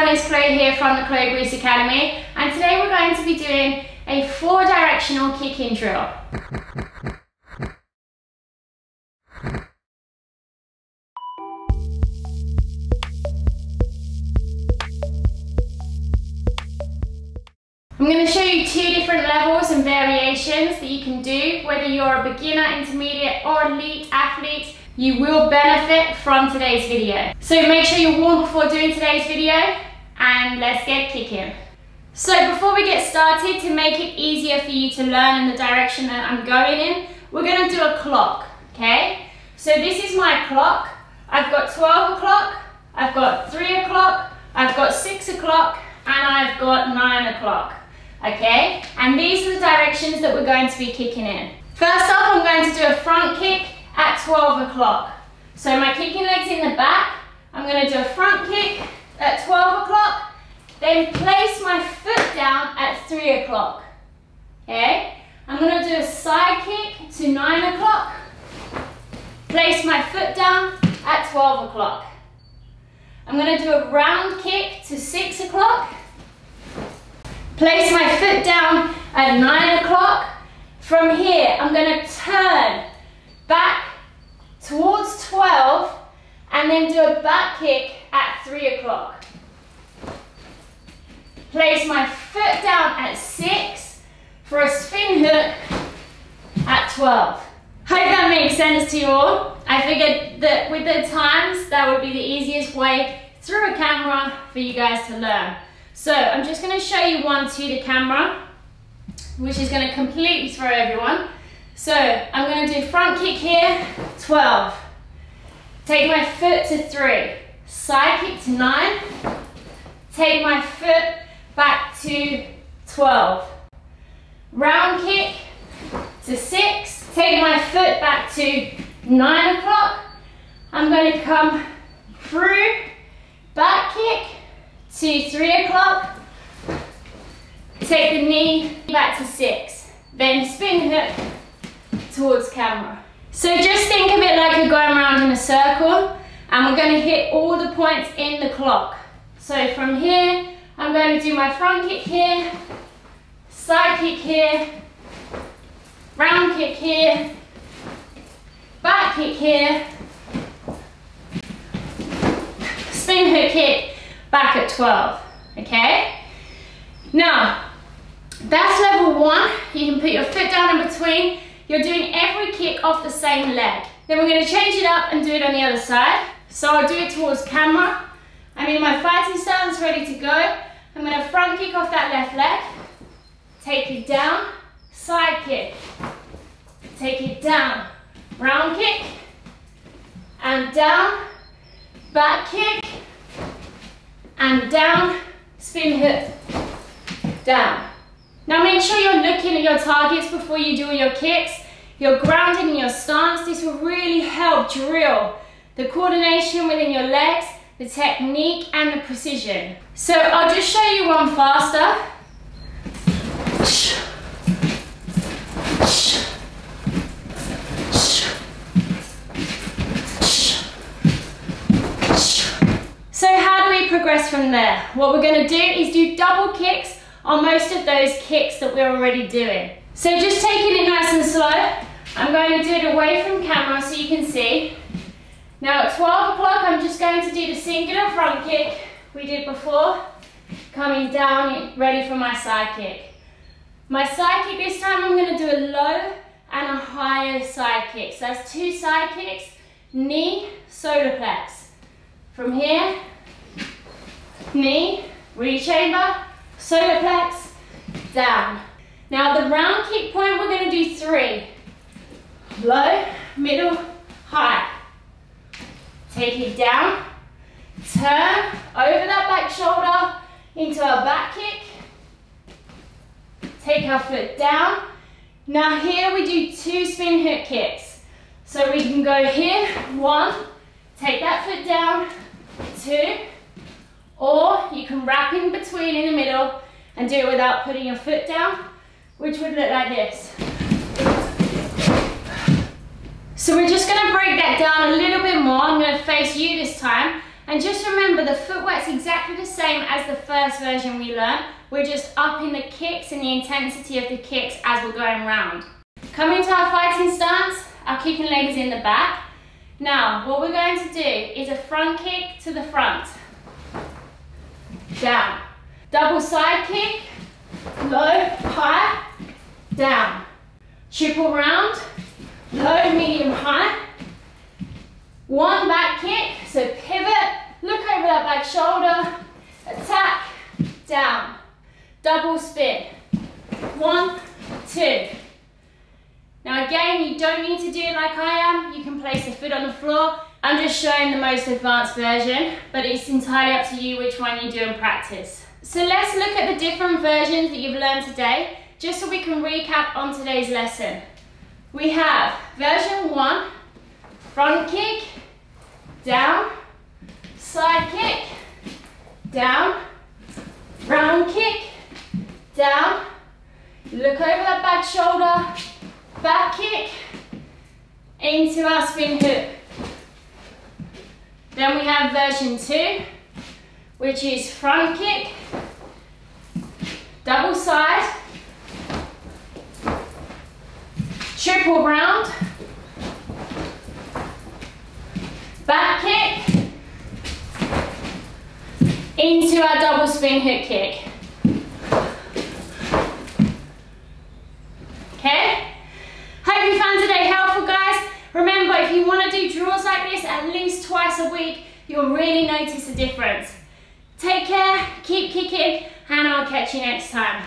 everyone, it's Chloe here from the Chloe Grease Academy, and today we're going to be doing a 4-directional kick-in drill. I'm going to show you 2 different levels and variations that you can do, whether you're a beginner, intermediate or elite athlete. You will benefit from today's video. So make sure you're warm before doing today's video, and let's get kicking. So before we get started, to make it easier for you to learn in the direction that I'm going in, we're going to do a clock, okay? So this is my clock. I've got 12 o'clock, I've got 3 o'clock, I've got 6 o'clock, and I've got 9 o'clock, okay? And these are the directions that we're going to be kicking in. First off, I'm going to do a front kick at 12 o'clock. So my kicking leg's in the back. I'm going to do a front kick at 12 o'clock, then place my foot down at 3 o'clock. Okay? I'm going to do a side kick to 9 o'clock, place my foot down at 12 o'clock. I'm going to do a round kick to 6 o'clock, place my foot down at 9 o'clock. From here, I'm going to turn back towards 12 and then do a back kick at 3 o'clock. Place my foot down at 6 for a spin hook at 12. Hope that makes sense to you all. I figured that with the times, that would be the easiest way through a camera for you guys to learn. So I'm just going to show you one to the camera, which is going to completely throw everyone. So I'm going to do front kick here, 12. Take my foot to 3. Side kick to 9. Take my foot back to 12. Round kick to 6. Take my foot back to 9 o'clock. I'm going to come through, back kick to 3 o'clock. Take the knee back to 6. Then spin hook towards camera. So just think of it like you're going around in a circle, and we're going to hit all the points in the clock. So from here, I'm going to do my front kick here, side kick here, round kick here, back kick here, spin hook kick back at 12, okay? Now, that's level 1. You can put your foot down in between. You're doing every kick off the same leg. Then we're going to change it up and do it on the other side. So I'll do it towards camera. I'm in my fighting stance, ready to go. I'm going to front kick off that left leg. Take it down, side kick. Take it down, round kick. And down, back kick. And down, spin hook. Down. Now make sure you're looking at your targets before you do your kicks. You're grounded in your stance. This will really help drill the coordination within your legs, the technique and the precision. So I'll just show you one faster. So how do we progress from there? What we're going to do is do double kicks on most of those kicks that we're already doing. So just taking it nice and slow, I'm going to do it away from camera so you can see. Now at 12 o'clock, I'm just going to do the singular front kick we did before, coming down, ready for my side kick. My side kick this time, I'm going to do a low and a higher side kick. So that's 2 side kicks, knee, solar plex. From here, knee, rechamber, solar plex, down. Now the round kick point, we're going to do 3. Low, middle, high. Take it down, turn over that back shoulder into our back kick. Take our foot down. Now here we do 2 spin hook kicks. So we can go here, 1, take that foot down, 2, or you can wrap in between in the middle and do it without putting your foot down, which would look like this. So we're just going to break that down a little bit more. I'm going to face you this time, And just remember, the footwork's exactly the same as the first version we learned. We're just upping the kicks and the intensity of the kicks as we're going round. Coming to our fighting stance, our kicking leg is in the back. Now, what we're going to do is a front kick to the front. Down. Double side kick, low, high, down. Triple round, low, medium, high. One back kick, so pivot, look over that back shoulder, attack, down. Double spin. 1, 2. Now again, you don't need to do it like I am. You can place the foot on the floor. I'm just showing the most advanced version, but it's entirely up to you which one you do in practice. So let's look at the different versions that you've learned today, just so we can recap on today's lesson. We have version 1, front kick, down, side kick, down, round kick, down, look over that back shoulder, back kick, into our spin hook. Then we have version 2, which is front kick, double side, triple round, back kick, into our double spin hook kick. Okay? Hope you found today helpful, guys. Remember, if you want to do drills like this at least twice a week, you'll really notice a difference. Take care, keep kicking, and I'll catch you next time.